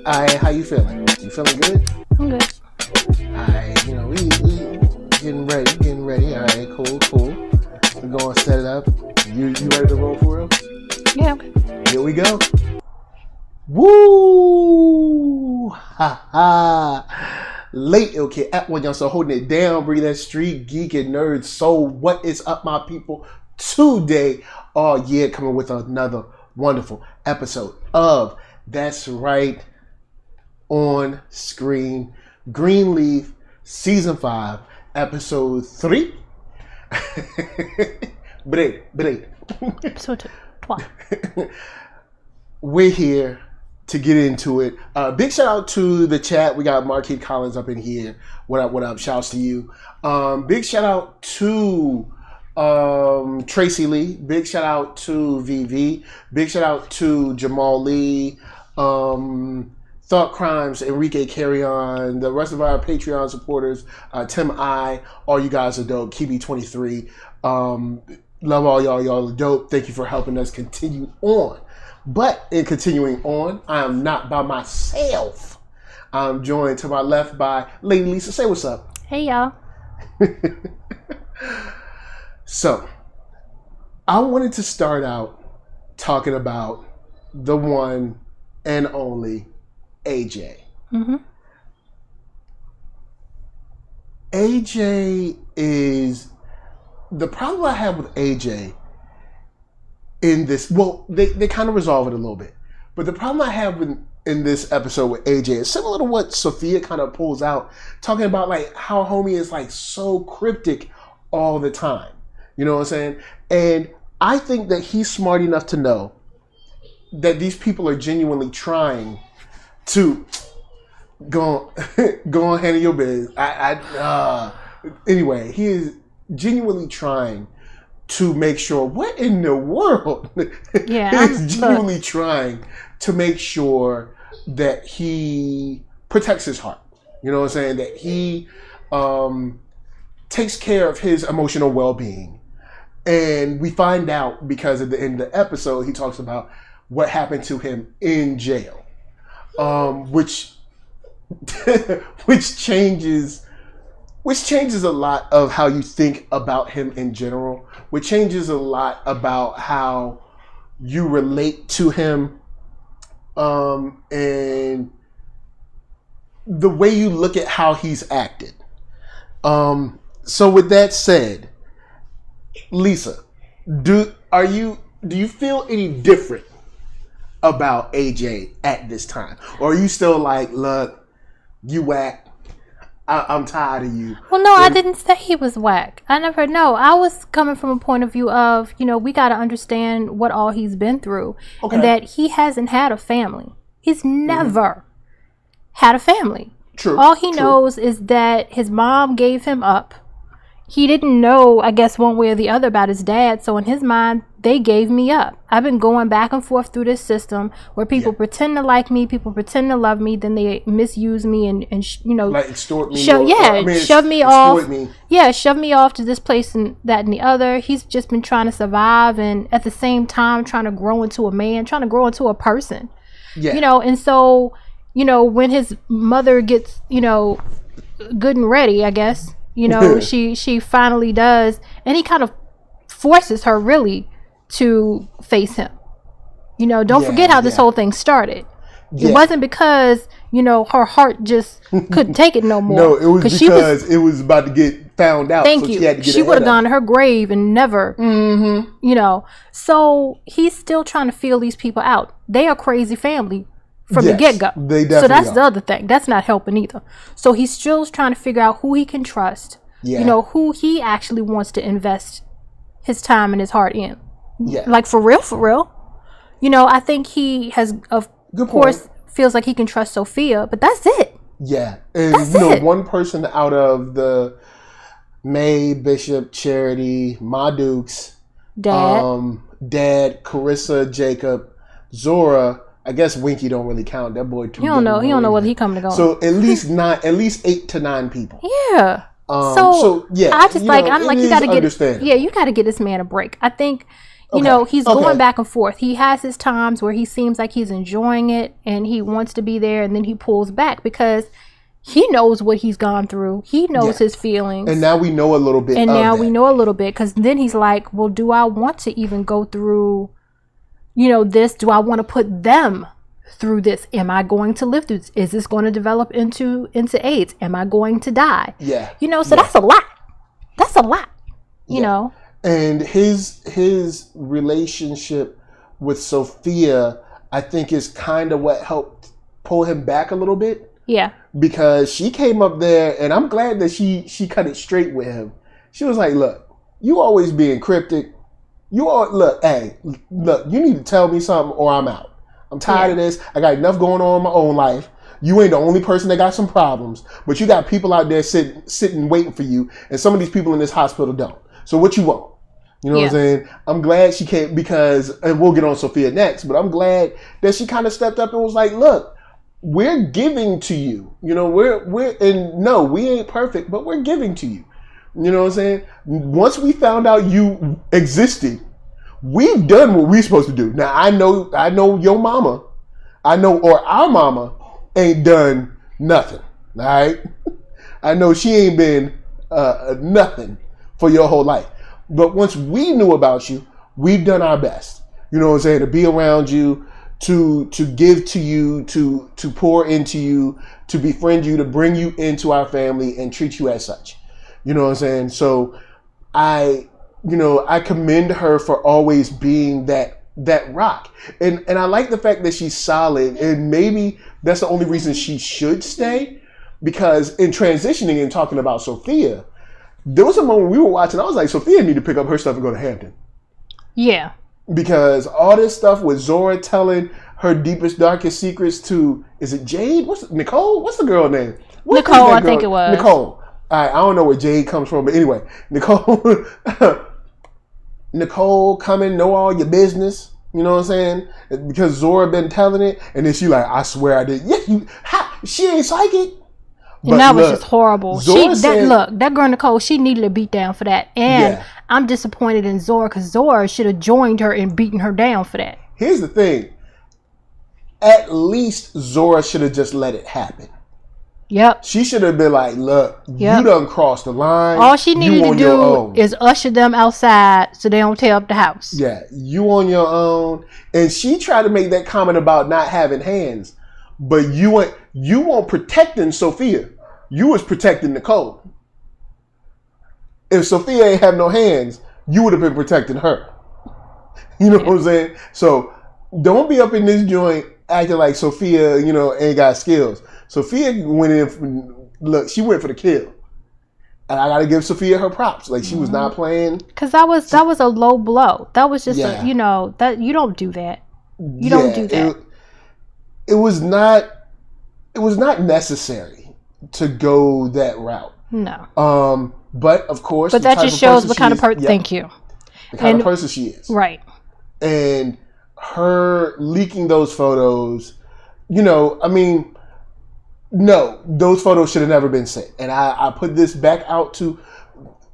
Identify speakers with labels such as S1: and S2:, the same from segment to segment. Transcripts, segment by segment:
S1: Alright, how you feeling? You feeling good?
S2: I'm good.
S1: Alright, we getting ready. Alright, cool. We're going to set it up. You ready to roll for real?
S2: Yeah, okay.
S1: Here we go. Woo! Ha ha! Late okay at OneYoungsta, holding it down, bringing that street geek and nerd soul. What is up, my people? Today, coming with another wonderful episode of That's Right on Screen Greenleaf Season 5, Episode 3. Break.
S2: Episode 2.
S1: We're here to get into it. Big shout out to the chat. We got Marquis Collins up in here. What up? Shouts to you. Big shout out to Tracy Lee. Big shout out to VV. Big shout out to Jamal Lee. Thought Crimes, Enrique Carrion, the rest of our Patreon supporters, Tim I, all you guys are dope. Kibi23. Love all y'all are dope. Thank you for helping us continue on. But in continuing on, I am not by myself. I'm joined to my left by Lady Lisa. Say what's up.
S2: Hey, y'all.
S1: So, I wanted to start out talking about the one and only AJ.
S2: Mm-hmm.
S1: AJ is... The problem I have with AJ in this... Well, they kind of resolve it a little bit. But the problem I have in this episode with AJ is similar to what Sophia kind of pulls out, talking about like how homie is like so cryptic all the time. You know what I'm saying? And I think that he's smart enough to know that these people are genuinely trying to go on, handle your business. Anyway, he is genuinely trying to make sure, what in the world?
S2: Yeah,
S1: he's genuinely trying to make sure that he protects his heart. You know what I'm saying? That he takes care of his emotional well-being. And we find out because at the end of the episode, he talks about what happened to him in jail, which changes a lot of how you think about him in general, which changes a lot about how you relate to him, and the way you look at how he's acted. So with that said, Lisa, do you feel any different about AJ at this time? Or are you still like, look, you whack, I'm tired of you?
S2: Well, no, I didn't say he was whack. I was coming from a point of view of, we got to understand what all he's been through. Okay. And that he hasn't had a family. He's never had a family.
S1: True.
S2: All he knows is that his mom gave him up. He didn't know, I guess, one way or the other about his dad. So in his mind, they gave me up. I've been going back and forth through this system where people pretend to like me, people pretend to love me, then they misuse me and
S1: like extort me.
S2: Shove me off. Yeah, shove me off to this place and that and the other. He's just been trying to survive and at the same time trying to grow into a man, trying to grow into a person. Yeah. And so, when his mother gets, good and ready, I guess. She finally does, and he kind of forces her really to face him. Don't forget how this whole thing started. Yeah. It wasn't because her heart just couldn't take it no more.
S1: No, it was because it was about to get found out.
S2: Thank you. She would have gone to her grave and never. Mm-hmm. So he's still trying to feel these people out. They are crazy family. From the get-go.
S1: They definitely
S2: so that's the other thing. That's not helping either. So he's still trying to figure out who he can trust. Yeah. Who he actually wants to invest his time and his heart in. Yeah. Like for real. I think he has, of course, feels like he can trust Sophia, but that's it.
S1: Yeah. And that's it. One person out of the May, Bishop, Charity, Ma Dukes, Dad, Carissa, Jacob, Zora. I guess Winky don't really count. That boy too.
S2: He don't know whether he coming to go.
S1: So at least 8 to 9 people.
S2: Yeah. I just you got to get. Yeah, you got to get this man a break. I think, You know, he's going back and forth. He has his times where he seems like he's enjoying it and he wants to be there, and then he pulls back because he knows what he's gone through. He knows his feelings.
S1: And now we know a little bit.
S2: Because then he's like, well, do I want to even go through, you know, this? Do I want to put them through this? Am I going to live through this? Is this going to develop into AIDS? Am I going to die?
S1: Yeah.
S2: You know, so that's a lot. That's a lot, you know.
S1: And his relationship with Sophia, I think, is kind of what helped pull him back a little bit.
S2: Yeah.
S1: Because she came up there, and I'm glad that she cut it straight with him. She was like, look, you always being cryptic. You need to tell me something or I'm out. I'm tired of this. I got enough going on in my own life. You ain't the only person that got some problems, but you got people out there sitting waiting for you, and some of these people in this hospital don't. So what you want? You know what I'm saying? I'm glad she came because, and we'll get on Sophia next, but I'm glad that she kind of stepped up and was like, look, we're giving to you. You know, we ain't perfect, but we're giving to you. You know what I'm saying? Once we found out you existed, we've done what we're supposed to do. Now, I know your mama, or our mama ain't done nothing. All right? I know she ain't been nothing for your whole life. But once we knew about you, we've done our best. You know what I'm saying? To be around you, to give to you, to pour into you, to befriend you, to bring you into our family and treat you as such. You know what I'm saying? So I commend her for always being that rock. And I like the fact that she's solid, and maybe that's the only reason she should stay, because in transitioning and talking about Sophia, there was a moment we were watching, I was like, Sophia need to pick up her stuff and go to Hampton. Yeah. Because all this stuff with Zora telling her deepest, darkest secrets to, is it Jade? Nicole? What's the girl name?
S2: Nicole, I think it was.
S1: Nicole. I don't know where Jade comes from, but anyway, Nicole coming, know all your business. You know what I'm saying? Because Zora been telling it, and then she like, I swear I did. Yeah, she ain't psychic.
S2: And that was just horrible. That girl Nicole, she needed a beat down for that. And I'm disappointed in Zora, because Zora should have joined her in beating her down for that.
S1: Here's the thing. At least Zora should have just let it happen. Yep. She should have been like, look, you done crossed the line.
S2: All she needed to do is usher them outside so they don't tear up the house.
S1: Yeah, you on your own. And she tried to make that comment about not having hands. But you weren't protecting Sophia. You was protecting Nicole. If Sophia ain't have no hands, you would have been protecting her. You know what I'm saying? So don't be up in this joint acting like Sophia, ain't got skills. Sophia went in. She went for the kill, and I got to give Sophia her props. Like, she was not playing.
S2: Because that was a low blow. That was just that you don't do that. You don't do that.
S1: It was not necessary to go that route. No. But of course,
S2: but that just shows what kind of person. Thank you.
S1: The kind of person she is.
S2: Right.
S1: And her leaking those photos, no, those photos should have never been sent. And I put this back out to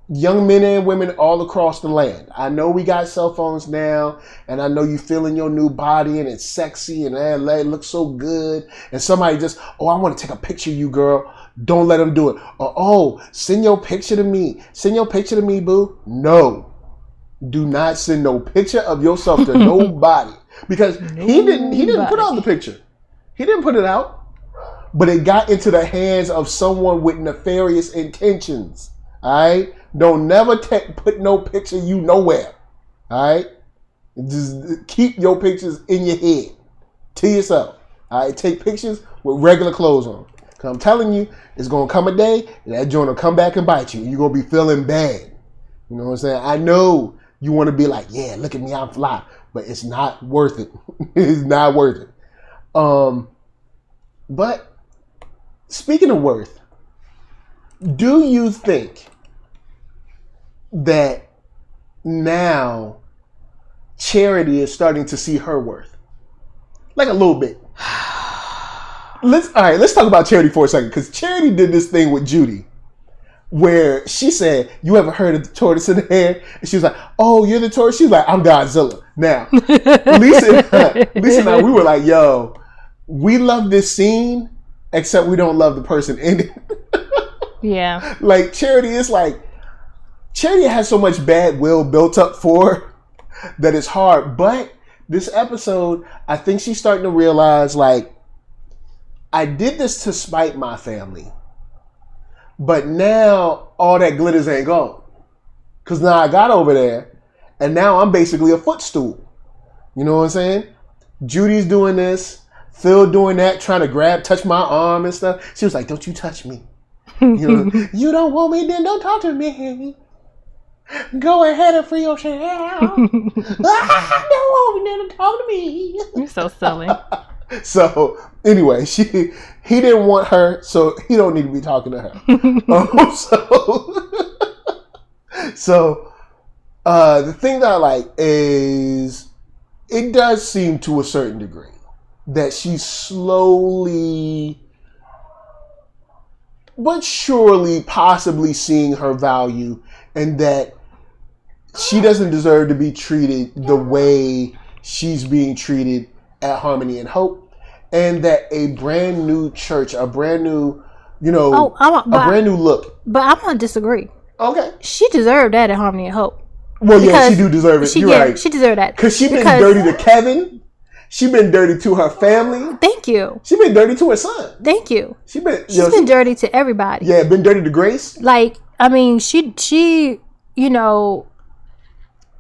S1: young men and women all across the land. I know we got cell phones now, and I know you feeling your new body and it's sexy and it looks so good. And somebody just, I want to take a picture of you, girl. Don't let them do it. Or, send your picture to me. Send your picture to me, boo. No. Do not send no picture of yourself to nobody. Because he didn't put out the picture. He didn't put it out. But it got into the hands of someone with nefarious intentions. All right? Don't never put no picture of you nowhere. All right? Just keep your pictures in your head to yourself. All right? Take pictures with regular clothes on. Because I'm telling you, it's going to come a day and that joint will come back and bite you. You're going to be feeling bad. You know what I'm saying? I know you want to be like, yeah, look at me, I'm fly. But it's not worth it. It's not worth it. But speaking of worth, do you think that now Charity is starting to see her worth? Like a little bit. Let's talk about Charity for a second, because Charity did this thing with Judy where she said, "You ever heard of the tortoise in the hare?" And she was like, "Oh, you're the tortoise." She was like, "I'm Godzilla." Now, Lisa and I, we were like, "Yo, we love this scene, except we don't love the person in it."
S2: Yeah.
S1: Like Charity is like, Charity has so much bad will built up for her that it's hard. But this episode, I think she's starting to realize, like, I did this to spite my family. But now all that glitters ain't gone. Because now I got over there and now I'm basically a footstool. You know what I'm saying? Judy's doing this, Phil doing that, trying to touch my arm and stuff. She was like, "Don't you touch me. You know, you don't want me, then don't talk to me. Go ahead and free yourself. Don't want me, then don't talk to me."
S2: You're so silly.
S1: So anyway, he didn't want her, so he don't need to be talking to her. So the thing that I like is it does seem to a certain degree that she's slowly but surely possibly seeing her value, and that she doesn't deserve to be treated the way she's being treated at Harmony and Hope, and that a brand new church, a brand new, a brand new look.
S2: But I'm gonna disagree.
S1: Okay.
S2: She deserved that at Harmony and Hope.
S1: Well, yeah, she do deserve it. You're right.
S2: She deserved that.
S1: Because she been dirty to Kevin. She been dirty to her family.
S2: Thank you.
S1: She been dirty to her son.
S2: Thank you.
S1: She's been
S2: dirty to everybody.
S1: Yeah, been dirty to Grace.
S2: Like, I mean, she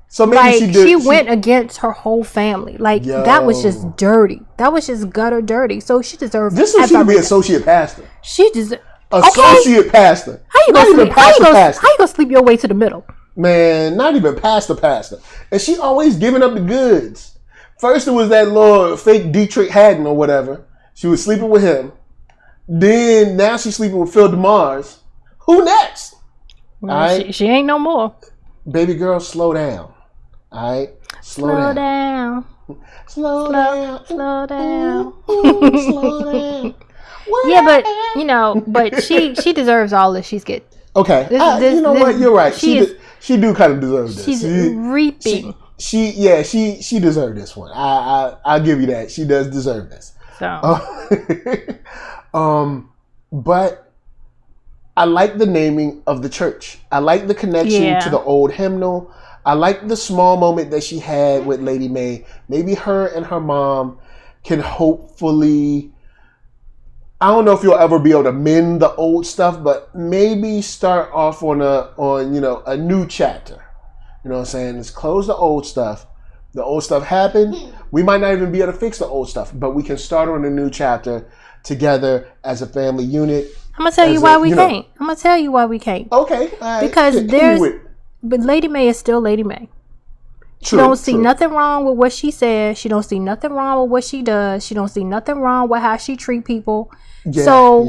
S1: So maybe
S2: she went against her whole family. Like, that was just dirty. That was just gutter dirty. So she deserved.
S1: This was she to be associate pastor.
S2: She deserved.
S1: Associate pastor.
S2: How you gonna sleep your way to the middle?
S1: Man, not even pastor. And she always giving up the goods. First it was that little fake Dietrich Haddon or whatever. She was sleeping with him. Then now she's sleeping with Phil DeMars. Who next?
S2: Well, all right? She ain't no more.
S1: Baby girl, slow down. All right? Slow down. Slow down.
S2: Slow down.
S1: Slow down.
S2: Yeah, but she deserves all that she's getting.
S1: Okay. You know what? You're right. She do kind of deserve this.
S2: She's reaping.
S1: She deserved this one. I'll give you that. She does deserve this.
S2: So.
S1: But I like the naming of the church. I like the connection to the old hymnal. I like the small moment that she had with Lady May. Maybe her and her mom can hopefully, I don't know if you'll ever be able to mend the old stuff, but maybe start off on a new chapter. You know what I'm saying? Let's close the old stuff. The old stuff happened. We might not even be able to fix the old stuff, but we can start on a new chapter together as a family unit.
S2: I'm gonna tell you why we can't. I'm gonna tell you why we can't.
S1: Okay. All right.
S2: Because but Lady May is still Lady May. She don't see nothing wrong with what she says. She don't see nothing wrong with what she does. She don't see nothing wrong with how she treat people. Yeah, so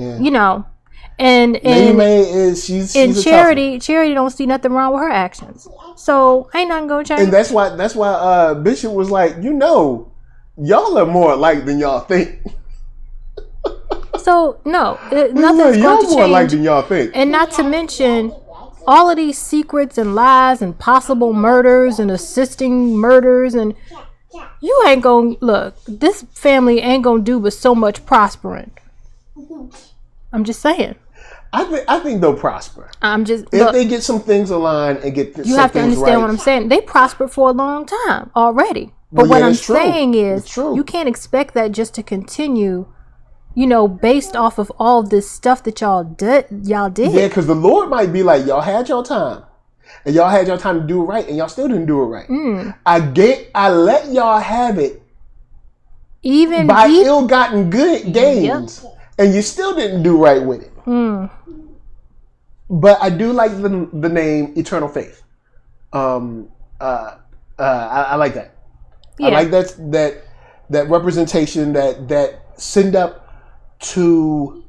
S2: and
S1: Lady May is she's
S2: Charity don't see nothing wrong with her actions. So ain't nothing gonna change.
S1: And that's why Bishop was like, y'all are more alike than y'all think.
S2: So no, nothing's going to change.
S1: Y'all more alike than y'all think.
S2: And not to mention all of these secrets and lies and possible murders and assisting murders, and you ain't gonna look. This family ain't gonna do but so much prospering. I'm just saying.
S1: I think they'll prosper.
S2: If
S1: they get some things aligned and get
S2: you have to understand what I'm saying. They prospered for a long time already. But what I'm saying is, you can't expect that just to continue. Based off of all this stuff that y'all did. Yeah,
S1: because the Lord might be like, y'all had your time. And y'all had your time to do it right, and y'all still didn't do it right. I let y'all have it by ill-gotten good gains, and you still didn't do right with it. But I do like the name Eternal Faith. I like that. Yeah. I like that representation, that send up to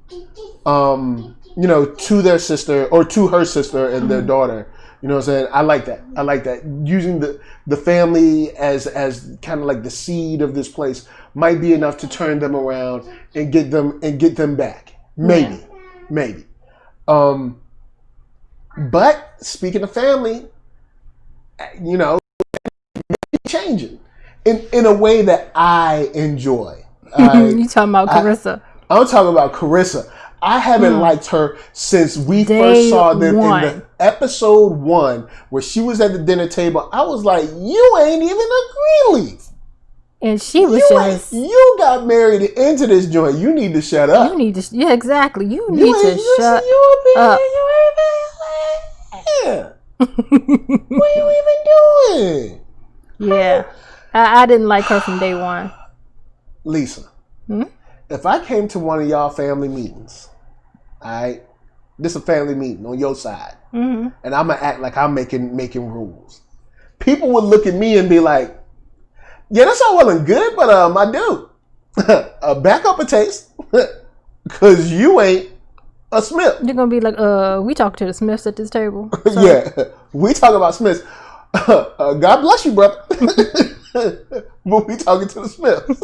S1: to their sister or to her sister and their daughter. You know what I'm saying? I like that. Using the family as kind of like the seed of this place might be enough to turn them around and get them back. Maybe. But speaking of family, you know, changing in a way that I enjoy.
S2: You talking about Carissa?
S1: I'm talking about Carissa. I haven't liked her since we first saw them in the episode 1 where she was at the dinner table. I was like, you ain't even a Greenleaf.
S2: And she was just...
S1: You got married into this joint. You need to shut up.
S2: You need to... Yeah, exactly. You need to shut up.
S1: What are you even doing?
S2: Yeah. I didn't like her from day one.
S1: Lisa, if I came to one of y'all family meetings, all right, this is a family meeting on your side, and I'm going to act like I'm making rules. People would look at me and be like, yeah, that's all well and good, but my dude, back up a taste, because you ain't a Smith.
S2: You're going to be like, we talk to the Smiths at this table. So.
S1: Yeah, we talk about Smiths. God bless you, brother. But we talking to the Smiths.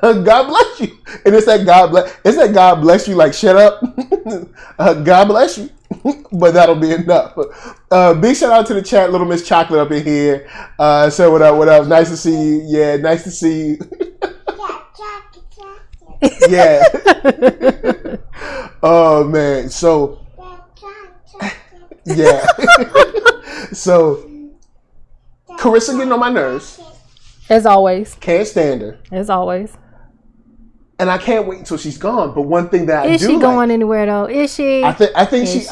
S1: God bless you. And it's that God bless you, like shut up. God bless you. But that'll be enough. Big shout out to the chat, Little Miss Chocolate up in here. So what up? Nice to see you. Yeah, nice to see you. Yeah. Oh man. So yeah. So Carissa getting on my nerves.
S2: As always.
S1: Can't stand her.
S2: As always.
S1: And I can't wait until she's gone. But one thing that
S2: is she going anywhere though? Is she?
S1: I think she's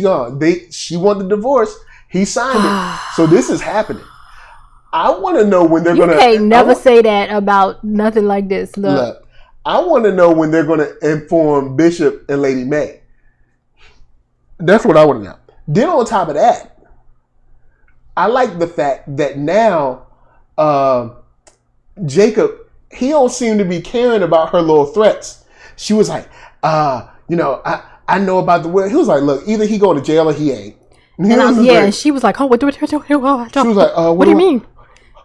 S1: gone. She won the divorce. He signed it. So this is happening. I want to know when they're going to.
S2: You can't never say that about nothing like this. Look,
S1: I want to know when they're going to inform Bishop and Lady May. That's what I want to know. Then on top of that, I like the fact that now Jacob, he don't seem to be caring about her little threats. She was like, I know about the will. He was like, look, either he go to jail or he ain't.
S2: And she was like, oh, what do she was
S1: like,
S2: what do you mean?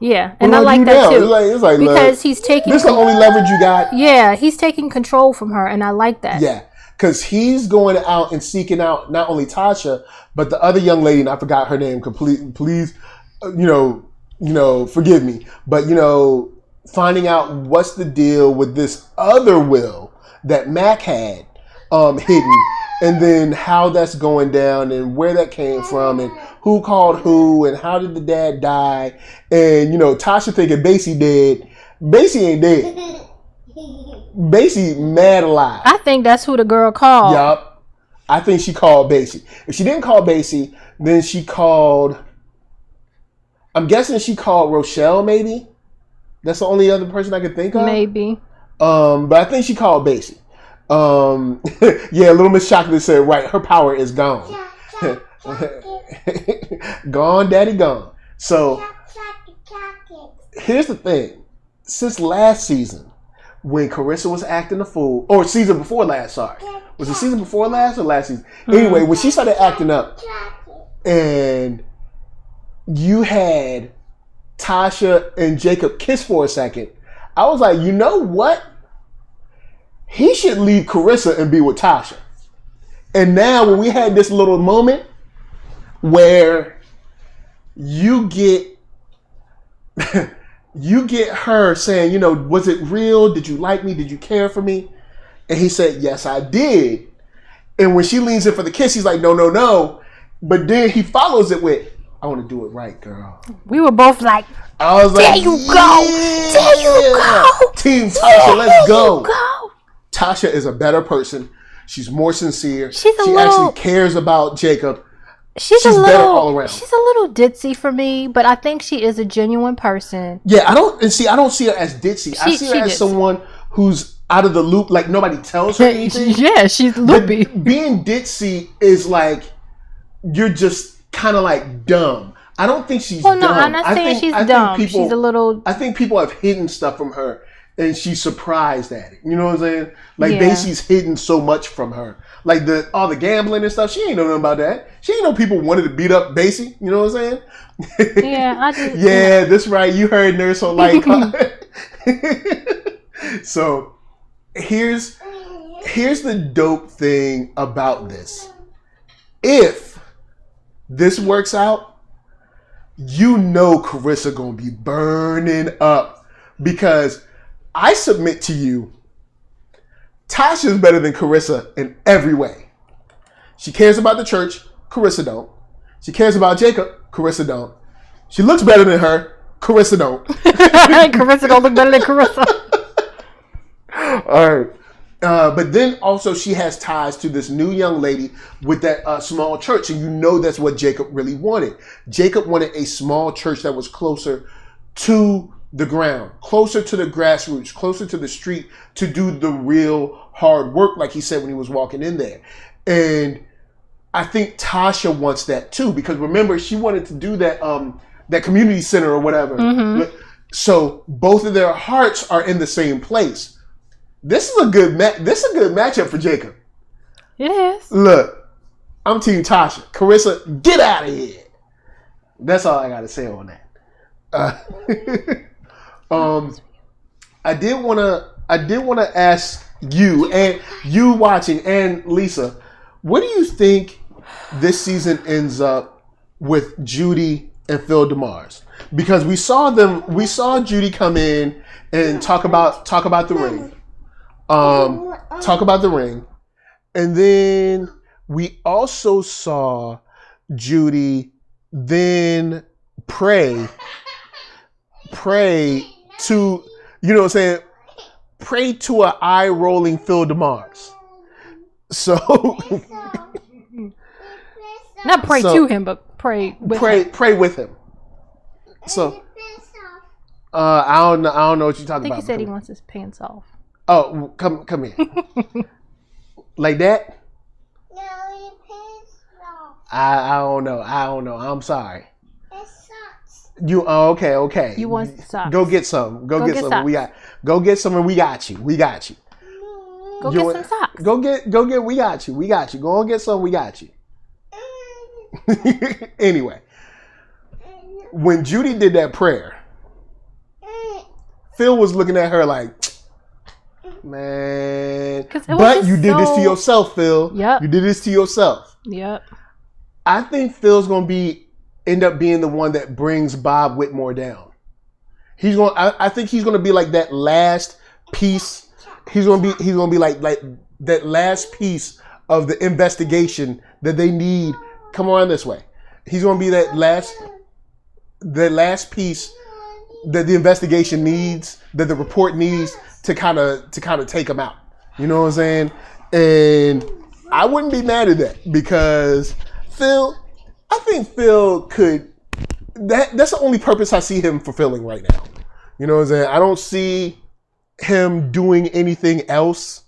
S2: Yeah, and I like that too.
S1: It's like,
S2: because he's taking...
S1: This is the only leverage you got?
S2: Yeah, he's taking control from her, and I like that.
S1: Yeah, because he's going out and seeking out not only Tasha, but the other young lady, and I forgot her name completely. Please, forgive me. But, finding out what's the deal with this other will that Mac had hidden, and then how that's going down and where that came from and who called who and how did the dad die. And, Tasha thinking Basie dead. Basie ain't dead. Basie mad alive.
S2: I think that's who the girl called.
S1: Yup. I think she called Basie. If she didn't call Basie, then she called... I'm guessing she called Rochelle, maybe? That's the only other person I could think of?
S2: Maybe.
S1: But I think she called Basie. Yeah, Little Miss Chocolate said, right, her power is gone. Gone, daddy, gone. So, here's the thing. Since last season, when Carissa was acting a fool, or season before last, sorry. Was it season before last or last season? Anyway, when she started acting up, and you had Tasha and Jacob kiss for a second, I was like, you know what? He should leave Carissa and be with Tasha. And now when we had this little moment where you get her saying, was it real? Did you like me? Did you care for me? And he said, yes, I did. And when she leans in for the kiss, he's like, no. But then he follows it with, I want to do it right, girl.
S2: We were both like,
S1: I was like,
S2: there you go. There you go.
S1: Team Tasha, let's go. Tasha is a better person. She's more sincere. She actually cares about Jacob. She's better all around.
S2: She's a little ditzy for me, but I think she is a genuine person.
S1: Yeah, I don't see her as ditzy. I see her as someone who's out of the loop, like nobody tells her anything.
S2: Yeah, she's loopy.
S1: But being ditzy is like you're just kind of like dumb. I don't think she's dumb.
S2: No, I'm not saying she's dumb. She's a little...
S1: I think people have hidden stuff from her, and she's surprised at it. You know what I'm saying? Like, Basie's hidden so much from her. Like, all the gambling and stuff, she ain't know nothing about that. She ain't know people wanted to beat up Basie. You know what I'm saying?
S2: Yeah, I just...
S1: Yeah, that's right. You heard NERDSoul like... So, here's the dope thing about this. if this works out, you know Carissa gonna be burning up, because I submit to you, Tasha's better than Carissa in every way. She cares about the church, Carissa don't. She cares about Jacob, Carissa don't. She looks better than her, Carissa don't.
S2: Carissa don't look better than Carissa.
S1: All right. But then also she has ties to this new young lady with that small church. And you know that's what Jacob really wanted. Jacob wanted a small church that was closer to the ground, closer to the grassroots, closer to the street, to do the real hard work, like he said when he was walking in there. And I think Tasha wants that too, because remember, she wanted to do that that community center or whatever. Mm-hmm. So both of their hearts are in the same place. This is a good matchup for Jacob.
S2: It is.
S1: Look, I'm Team Tasha. Carissa, get out of here. That's all I got to say on that. I did want to ask you, and you watching, and Lisa, what do you think this season ends up with Judy and Phil DeMars? Because we saw Judy come in and talk about the ring. Talk about the ring. And then we also saw Judy then pray to, you know what I'm saying, pray to an eye-rolling Phil DeMars. So
S2: not pray to him, but pray with him.
S1: Pray with him. So I don't know what you're talking about.
S2: I think he said he wants his pants off.
S1: Oh, come here. Like that?
S3: No, your pants off.
S1: I don't know. I'm sorry.
S3: It sucks.
S1: Okay.
S2: You want socks?
S1: Go get some. Go get some.
S2: Socks.
S1: Go get some, and we got you.
S2: Go get some socks.
S1: Go get. We got you. Go and get some. We got you. Anyway, when Judy did that prayer, Phil was looking at her like, man. But you did this to yourself, Phil.
S2: Yep.
S1: You did this to yourself.
S2: Yep.
S1: I think Phil's gonna end up being the one that brings Bob Whitmore down. I think he's gonna be like that last piece. He's gonna be like that last piece of the investigation that they need. Come on this way. He's gonna be that last piece that the investigation needs, that the report needs to kind of take him out. You know what I'm saying? And I wouldn't be mad at that, because I think Phil could. That's the only purpose I see him fulfilling right now. You know what I'm saying? I don't see him doing anything else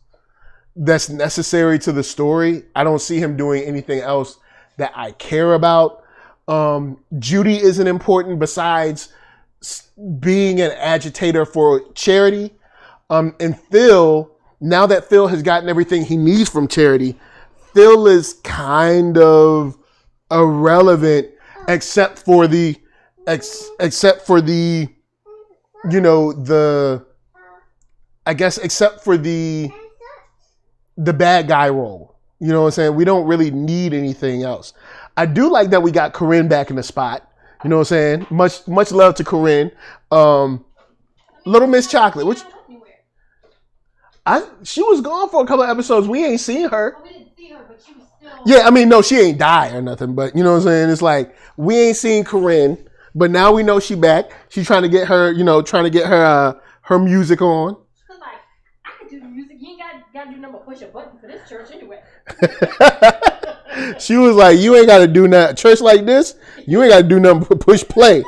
S1: that's necessary to the story. I don't see him doing anything else that I care about. Judy isn't important besides being an agitator for charity. And Phil, now that Phil has gotten everything he needs from charity, Phil is kind of irrelevant except for the bad guy role. You know what I'm saying? We don't really need anything else. I do like that we got Corinne back in the spot. You know what I'm saying? Much love to Corinne. Little Miss Chocolate, which she was gone for a couple of episodes. We ain't seen her.
S2: We didn't see her, but she was still.
S1: Yeah, I mean, no, she ain't died or nothing. But you know what I'm saying? It's like we ain't seen Corinne, but now we know she back. She's trying to get her, her music on.
S2: She's like, I can do the music. You ain't got to do nothing but push a button for this church anyway.
S1: She was like, you ain't got to do nothing. Church like this, you ain't got to do nothing but push play.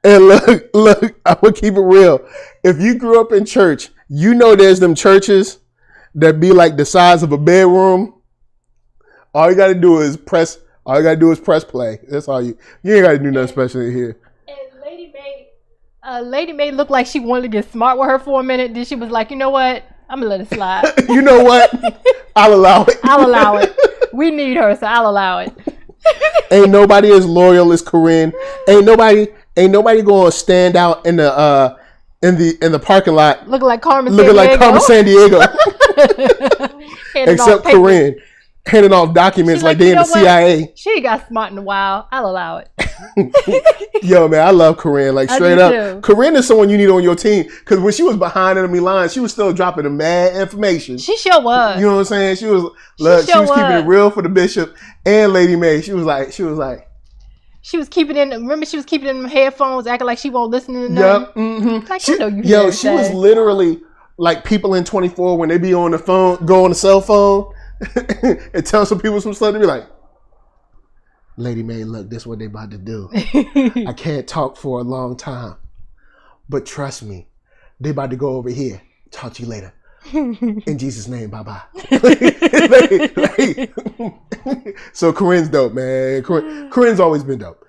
S1: And look, I'm going to keep it real. If you grew up in church, you know there's them churches that be like the size of a bedroom. All you got to do is press play. That's all you ain't got to do nothing special in here.
S2: And Lady May looked like she wanted to get smart with her for a minute. Then she was like, you know what? I'm going to let it slide.
S1: You know what? I'll allow it.
S2: We need her, so I'll allow it.
S1: Ain't nobody as loyal as Corinne. Ain't nobody gonna stand out in the parking lot
S2: looking like Carmen
S1: San Diego. Except Corinne. handing off documents like they in the CIA.
S2: She got smart in a while. I'll allow it.
S1: Yo, man, I love Corinne. Like, straight up. Too. Corinne is someone you need on your team. Because when she was behind enemy lines, she was still dropping the mad information.
S2: She sure was.
S1: You know what I'm saying? She was keeping it real for the bishop and Lady Mae. She was like.
S2: She was keeping in. Remember, she was keeping in headphones, acting like she won't listen to nothing.
S1: Yep. Mm-hmm.
S2: Like,
S1: she was literally like people in 24 when they be on the phone, go on the cell phone, and tell some people some stuff. They be like, Lady Mae, look, this is what they about to do. I can't talk for a long time, but trust me, they about to go over here. Talk to you later. In Jesus' name, bye-bye. So Corinne's dope, man. Corinne's always been dope.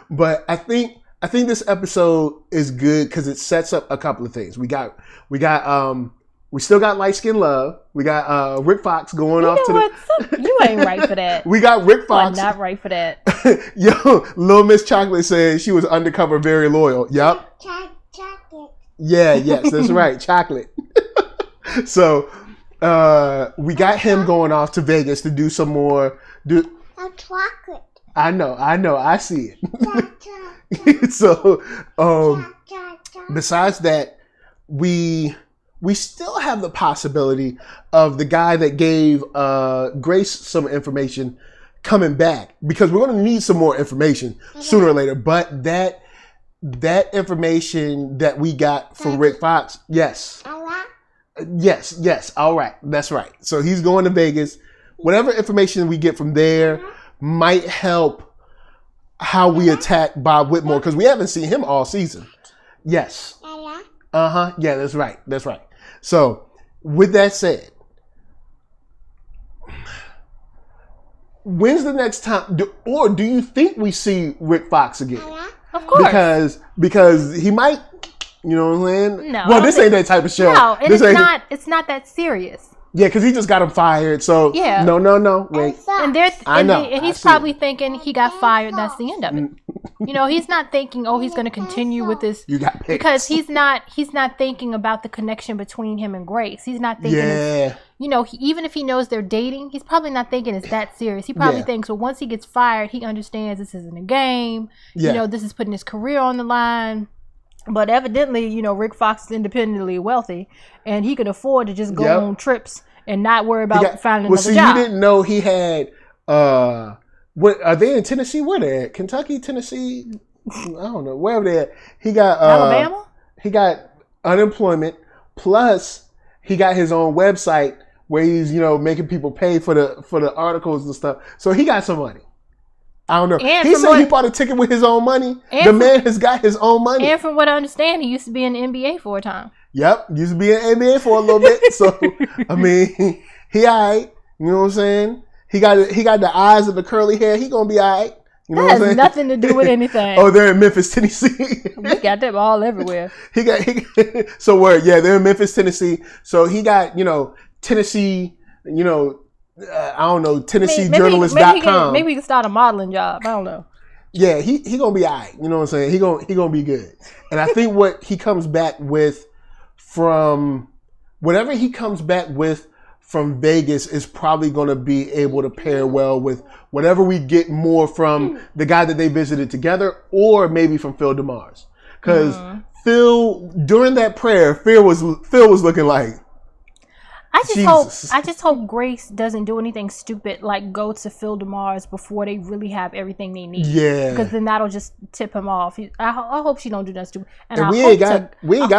S1: But I think this episode is good because it sets up a couple of things. We still got Light Skin Love. We got Rick Fox going off to the.
S2: You ain't right for that.
S1: We got Rick Fox.
S2: You are not right for that.
S1: Yo, Little Miss Chocolate said she was undercover, very loyal. Yep.
S3: Chocolate.
S1: Yeah, yes, that's right. Chocolate. So we got him going off to Vegas to do some more.
S3: Chocolate.
S1: I know. I see it. So besides that, we still have the possibility of the guy that gave Grace some information coming back, because we're going to need some more information sooner or later. But that information that we got from Rick Fox, yes. Yes. All right. That's right. So he's going to Vegas. Whatever information we get from there might help how we attack Bob Whitmore, because we haven't seen him all season. Yes. Yeah, that's right. So with that said, when's the next time, do you think we see Rick Fox again?
S2: Of course.
S1: Because he might, you know what I'm saying?
S2: No.
S1: Well, this ain't that type of show.
S2: No, and it's not that serious.
S1: Yeah, because he just got him fired. So
S2: yeah.
S1: No. Wait.
S2: And he's probably thinking he got fired. That's the end of it. You know, he's not thinking, he's going to continue with this.
S1: You got picked.
S2: Because he's not thinking about the connection between him and Grace. He's not thinking.
S1: Yeah.
S2: Even if he knows they're dating, he's probably not thinking it's that serious. He probably thinks, well, once he gets fired, he understands this isn't a game. Yeah. This is putting his career on the line. But evidently, Rick Fox is independently wealthy, and he could afford to just go on trips and not worry about finding another job.
S1: You didn't know he had. What are they in Tennessee? Where they at? Kentucky, Tennessee? I don't know. Wherever they at. He got
S2: Alabama.
S1: He got unemployment. Plus, he got his own website where he's making people pay for the articles and stuff. So he got some money. I don't know. He said he bought a ticket with his own money. The man has got his own money.
S2: And from what I understand, he used to be in the NBA for a time.
S1: Yep, used to be in the NBA for a little bit. So I mean, he alright. You know what I'm saying? He got the eyes and the curly hair. He gonna be alright. You know
S2: that has nothing to do with anything.
S1: Oh, they're in Memphis, Tennessee.
S2: We got them all everywhere.
S1: So where? Yeah, they're in Memphis, Tennessee. So he got Tennessee. I don't know, TennesseeJournalist.com.
S2: Maybe he can start a modeling job. I don't know.
S1: Yeah, he gonna be alright. You know what I'm saying? He gonna be good. And I think what he comes back with from whatever he comes back with from Vegas is probably gonna be able to pair well with whatever we get more from the guy that they visited together, or maybe from Phil DeMars. Because Phil, during that prayer, Phil was looking like,
S2: I just hope Grace doesn't do anything stupid like go to Phil DeMars before they really have everything they need. Yeah, because then that'll just tip him off. I hope she don't do that stupid. And
S1: we ain't got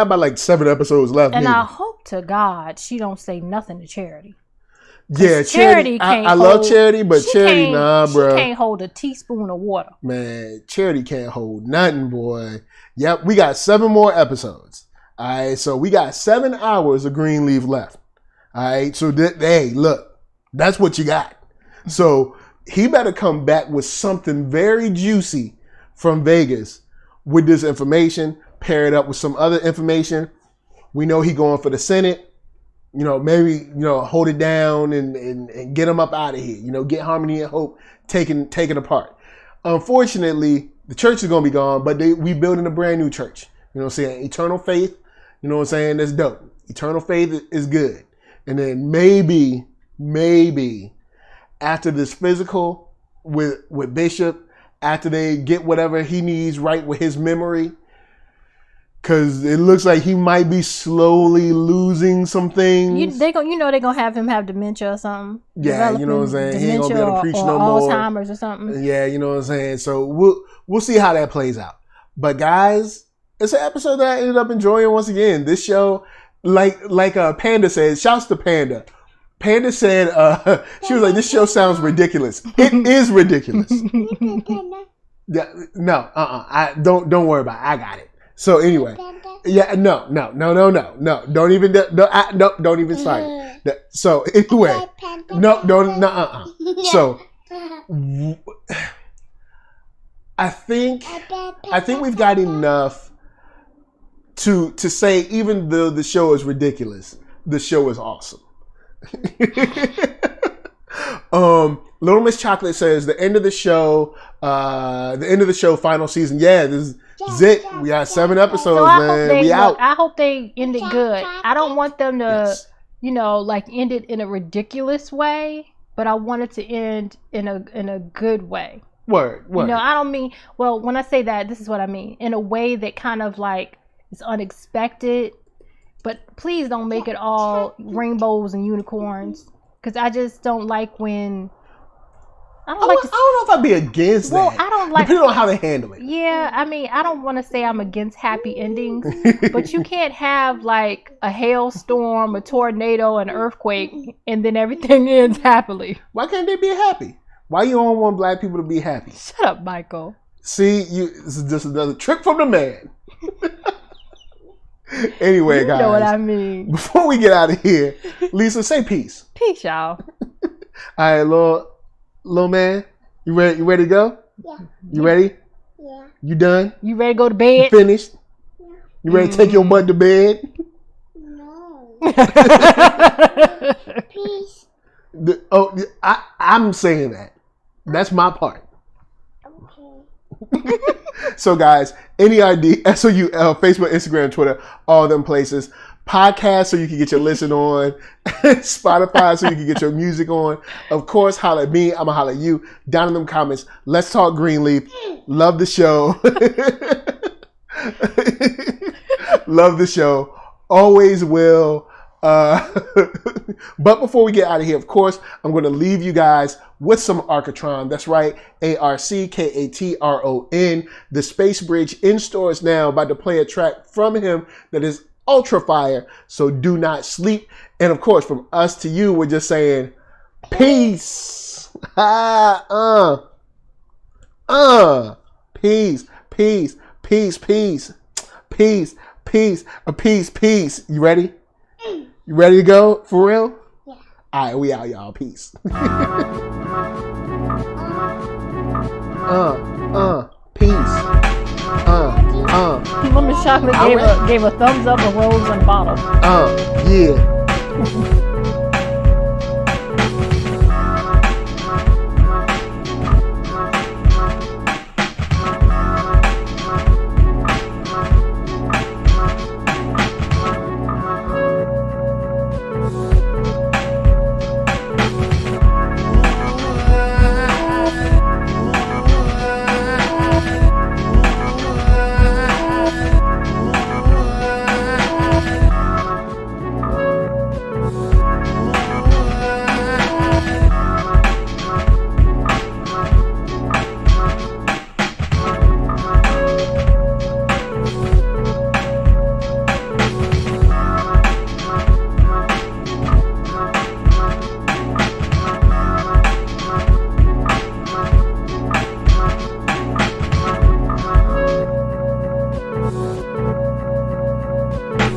S1: about like 7 episodes left.
S2: And I hope to God she don't say nothing to Charity.
S1: Yeah, Charity can't. I love Charity, but Charity, nah, bro.
S2: She can't hold a teaspoon of water.
S1: Man, Charity can't hold nothing, boy. Yep, we got 7 more episodes. All right, so we got 7 hours of Greenleaf left. All right, so hey, look, that's what you got. So he better come back with something very juicy from Vegas with this information, pair it up with some other information. We know he going for the Senate. Maybe hold it down and get him up out of here. Get Harmony and Hope taken apart. Unfortunately, the church is gonna be gone, but we building a brand new church. You know what I'm saying? Eternal Faith. You know what I'm saying? That's dope. Eternal Faith is good. And then maybe after this physical with Bishop, after they get whatever he needs right with his memory, because it looks like he might be slowly losing some things.
S2: They're gonna have him have dementia or something.
S1: Yeah, you know what I'm saying. He ain't gonna be able to preach no more.
S2: Alzheimer's or something.
S1: Yeah, you know what I'm saying. So we'll see how that plays out. But guys, it's an episode that I ended up enjoying once again. This show, like Panda said, shouts to Panda. Panda said, she was like, this show sounds ridiculous. It is ridiculous. No, don't worry about it. I got it. So anyway, yeah, no. Don't even start it. So anyway, So I think we've got enough to say, even though the show is ridiculous, the show is awesome. Little Miss Chocolate says the end of the show, final season. Yeah, this is it. We got 7 episodes, so man. We out.
S2: I hope they end it good. I don't want them to, end it in a ridiculous way, but I want it to end in a good way.
S1: Word.
S2: I don't mean, well, when I say that, this is what I mean. In a way that kind of like is unexpected, but please don't make it all rainbows and unicorns, because I just don't like when... I don't
S1: know if I'd be against that.
S2: Well, I don't like...
S1: Depending on how they handle it.
S2: Yeah, I mean, I don't want to say I'm against happy endings, but you can't have like a hailstorm, a tornado, an earthquake, and then everything ends happily.
S1: Why can't they be happy? Why you don't want black people to be happy?
S2: Shut up, Michael.
S1: See, this is just another trick from the man. Anyway, guys.
S2: You know what I mean.
S1: Before we get out of here, Lisa, say peace.
S2: Peace, y'all.
S1: All right, little man, you ready to go?
S3: Yeah.
S1: You ready?
S3: Yeah.
S1: You done?
S2: You ready to go to bed?
S1: You finished?
S3: Yeah.
S1: You ready to take your butt to bed?
S3: No. Peace.
S1: I'm saying that. That's my part.
S3: Okay.
S1: So guys, any idea? SOU, Facebook, Instagram, Twitter, all them places. Podcast so you can get your listen on. Spotify so you can get your music on. Of course, holla at me. I'ma holla at you. Down in them comments. Let's talk Greenleaf. Love the show. Love the show. Always will. But before we get out of here, of course, I'm going to leave you guys with some Arcatron. That's right, Arcatron. The Space Bridge in stores now. About to play a track from him that is ultra fire. So do not sleep. And of course, from us to you, we're just saying peace. Peace. Peace. Peace. Peace. Peace. Peace. Peace. You ready? You ready to go? For real?
S3: Yeah.
S1: All right, we out, y'all. Peace. Peace.
S2: Lemon Chocolate gave a thumbs up and rose on the bottom.
S1: Yeah.